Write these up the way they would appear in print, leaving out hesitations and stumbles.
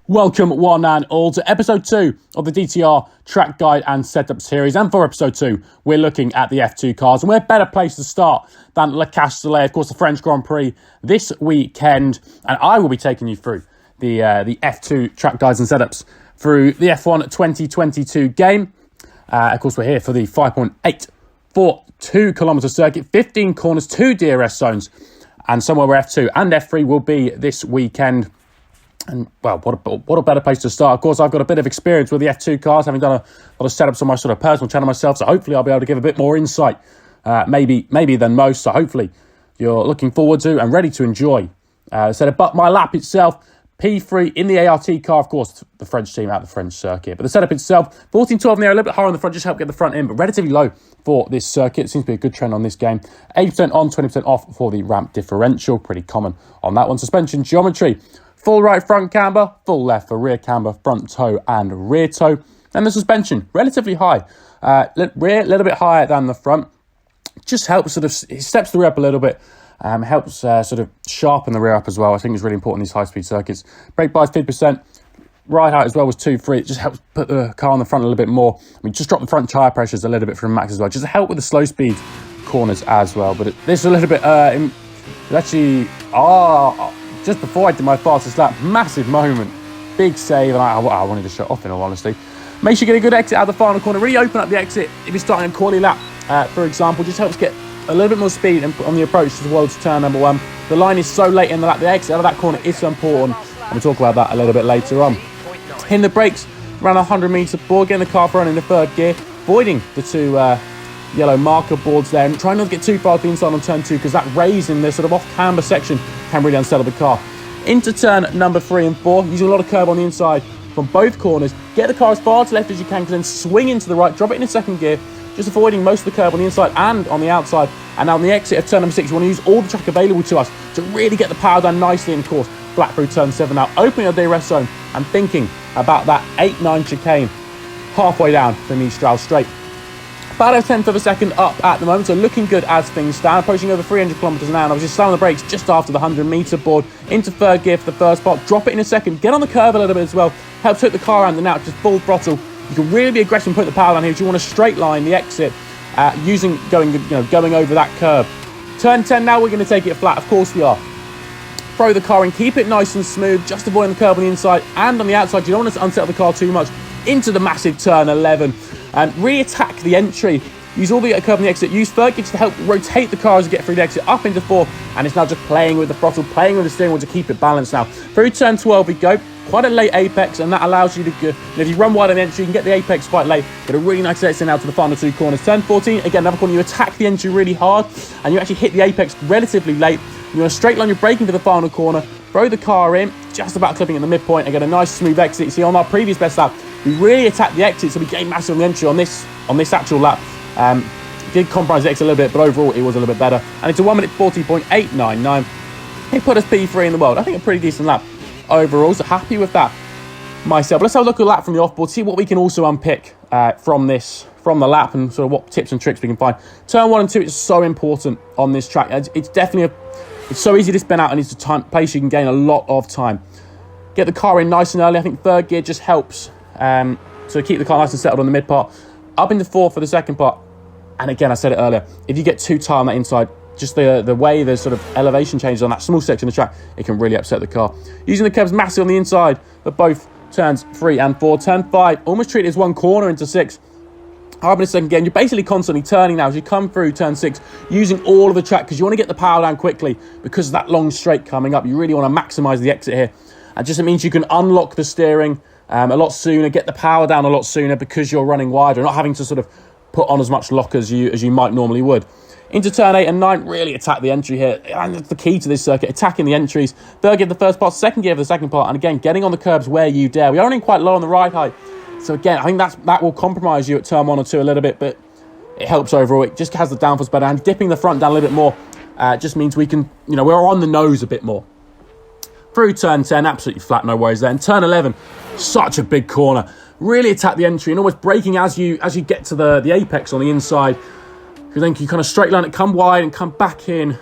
Welcome one and all to episode 2 of the DTR track guide and setup series. And for episode 2, we're looking at the F2 cars, and we're better place to start than Le Castellet, of course, the French Grand Prix this weekend. And I will be taking you through the F2 track guides and setups through the F1 2022 game. Of course, we're here for the 5.842 kilometre circuit, 15 corners, 2 DRS zones, and somewhere where F2 and F3 will be this weekend. And, well, what a better place to start. Of course, I've got a bit of experience with the F2 cars, having done a lot of setups on my sort of personal channel myself, so hopefully I'll be able to give a bit more insight, maybe than most. So hopefully you're looking forward to and ready to enjoy setup. But my lap itself, P3 in the ART car, of course, the French team out the French circuit. But the setup itself, 14-12 in the air, a little bit higher on the front, just help get the front in, but relatively low for this circuit. It seems to be a good trend on this game. 80% on, 20% off for the ramp differential. Pretty common on that one. Suspension geometry. Full right front camber, full left for rear camber, front toe and rear toe. And the suspension, relatively high. Rear, a little bit higher than the front. Just helps sort of, it steps the rear up a little bit. Helps sort of sharpen the rear up as well. I think it's really important in these high-speed circuits. Brake bias 50%. Ride height as well was 2.3. It just helps put the car on the front a little bit more. I mean, just drop the front tyre pressures a little bit from max as well. Just to help with the slow-speed corners as well. But this is a little bit, just before I did my fastest lap, massive moment, big save, and I wanted to shut off in all honesty. Make sure you get a good exit out of the final corner, really open up the exit if you're starting a quali lap, for example, just helps get a little bit more speed on the approach towards turn number 1. The line is so late in the lap, the exit out of that corner is so important, and we'll talk about that a little bit later on. Hitting the brakes around 100 metre board, getting the car running in the third gear, avoiding the two yellow marker boards there, and trying not to get too far to the inside on turn 2, because that raise in the sort of off-camber section can really unsettle the car. Into turn number 3 and 4, using a lot of curve on the inside from both corners. Get the car as far to the left as you can, then swing into the right, drop it in second gear, just avoiding most of the curve on the inside and on the outside. And now on the exit of turn number 6, you want to use all the track available to us to really get the power down nicely, and of course, flat through turn 7 now, opening your DRS zone and thinking about that 8-9 chicane halfway down the Mistral straight. About a tenth of a second up at the moment, so looking good as things stand. Approaching over 300 kilometres an hour, and I was just slamming the brakes just after the 100 metre board. Into third gear for the first part, drop it in a second, get on the curve a little bit as well. Helps hook the car around, and now just full throttle. You can really be aggressive and put the power down here if you want to straight line the exit, going over that curve. Turn 10 now, we're going to take it flat, of course we are. Throw the car in, keep it nice and smooth, just avoiding the curve on the inside and on the outside. You don't want to unsettle the car too much. Into the massive turn 11. And re-attack the entry. Use all the curve on the exit. Use third gear to help rotate the car as you get through the exit up into 4. And it's now just playing with the throttle, playing with the steering wheel to keep it balanced now. Through turn 12 we go. Quite a late apex, and that allows you to go. If you run wide on the entry, you can get the apex quite late. Get a really nice exit now to the final 2 corners. Turn 14, again, another corner. You attack the entry really hard, and you actually hit the apex relatively late. You want to straight line your braking for the final corner. Throw the car in, just about clipping at the midpoint, and get a nice smooth exit. You see on our previous best lap, we really attacked the exit, so we gained massive on the entry on this actual lap. Did compromise the exit a little bit, but overall it was a little bit better. And it's a 1 minute 40.899. It put us P3 in the world. I think a pretty decent lap overall, so happy with that myself. But let's have a look at the lap from the offboard, see what we can also unpick from the lap, and sort of what tips and tricks we can find. Turn 1 and 2 is so important on this track. It's definitely it's so easy to spin out, and it's a place you can gain a lot of time. Get the car in nice and early. I think third gear just helps to keep the car nice and settled on the mid part. Up into 4 for the second part. And again, I said it earlier, if you get too tight on that inside, just the way the sort of elevation changes on that small section of the track, it can really upset the car. Using the curves massive on the inside for both turns 3 and 4. Turn 5, almost treat it as one corner into 6. Up in a second again, you're basically constantly turning now as you come through turn 6, using all of the track, because you want to get the power down quickly because of that long straight coming up. You really want to maximise the exit here. And just it means you can unlock the steering a lot sooner, get the power down a lot sooner, because you're running wider, not having to sort of put on as much lock as you might normally would. Into turn 8 and 9, really attack the entry here. And that's the key to this circuit, attacking the entries. Third gear for the first part, second gear for the second part, and again, getting on the curbs where you dare. We are running quite low on the ride height, so again, I think that will compromise you at turn 1 or 2 a little bit, but it helps overall. It just has the downforce better, and dipping the front down a little bit more just means we can, we're on the nose a bit more. Through turn 10, absolutely flat, no worries there. And turn 11, such a big corner. Really attack the entry and almost braking as you get to the apex on the inside. Because then you kind of straight line it, come wide and come back in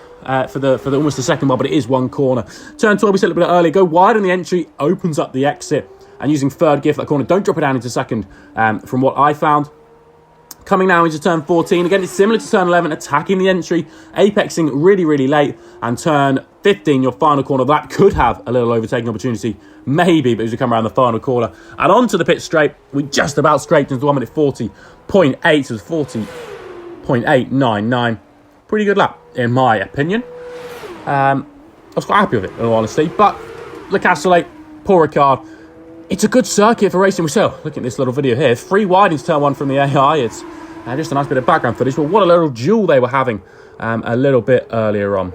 for the almost the second one, but it is one corner. Turn 12, we said a little bit earlier, go wide on the entry, opens up the exit. and using third gear for that corner. Don't drop it down into second from what I found. Coming now into turn 14. Again, it's similar to turn 11, attacking the entry, apexing really, really late. And turn 15, your final corner of the lap, could have a little overtaking opportunity. Maybe, but as we come around the final corner and onto the pit straight, we just about scraped into 1 minute 40.8. So it was 40.899. Pretty good lap, in my opinion. I was quite happy with it, in all honesty. But Le Castellet, Paul Ricard, it's a good circuit for racing. So, look at this little video here. 3 wide into turn 1 from the AI. It's just a nice bit of background footage. But what a little duel they were having a little bit earlier on.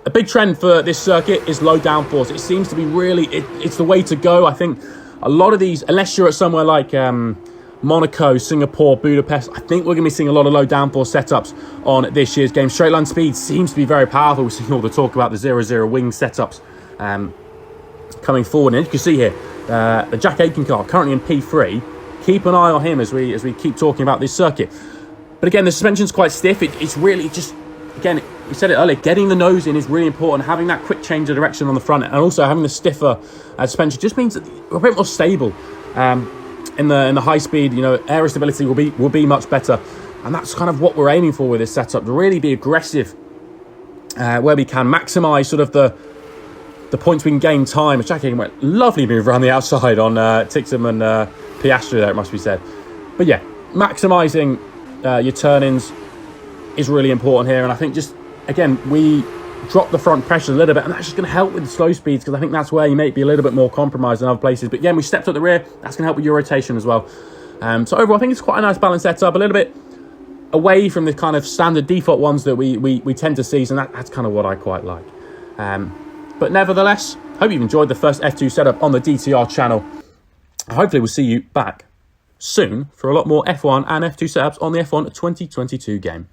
A big trend for this circuit is low downforce. It seems to be really, it's the way to go. I think a lot of these, unless you're at somewhere like Monaco, Singapore, Budapest, I think we're going to be seeing a lot of low downforce setups on this year's game. Straight line speed seems to be very powerful. We're seeing all the talk about the 0-0 wing setups coming forward. And you can see here, the Jack Aitken car currently in P3. Keep an eye on him as we keep talking about this circuit. But again, the suspension's quite stiff. It's really just, again, we said it earlier, getting the nose in is really important. Having that quick change of direction on the front and also having the stiffer suspension just means that we're a bit more stable in the high speed. You know, aero stability will be much better. And that's kind of what we're aiming for with this setup, to really be aggressive where we can, maximise sort of the points we can gain time. Jack Aitken went lovely move around the outside on Tixham and Piastri there, it must be said. But yeah, maximising your turn-ins is really important here. And I think just, again, we drop the front pressure a little bit, and that's just going to help with the slow speeds, because I think that's where you may be a little bit more compromised than other places. But again, we stepped up the rear. That's going to help with your rotation as well. So overall, I think it's quite a nice balanced setup, a little bit away from the kind of standard default ones that we tend to see. So that's kind of what I quite like. But nevertheless, hope you've enjoyed the first F2 setup on the DTR channel. Hopefully we'll see you back soon for a lot more F1 and F2 setups on the F1 2022 game.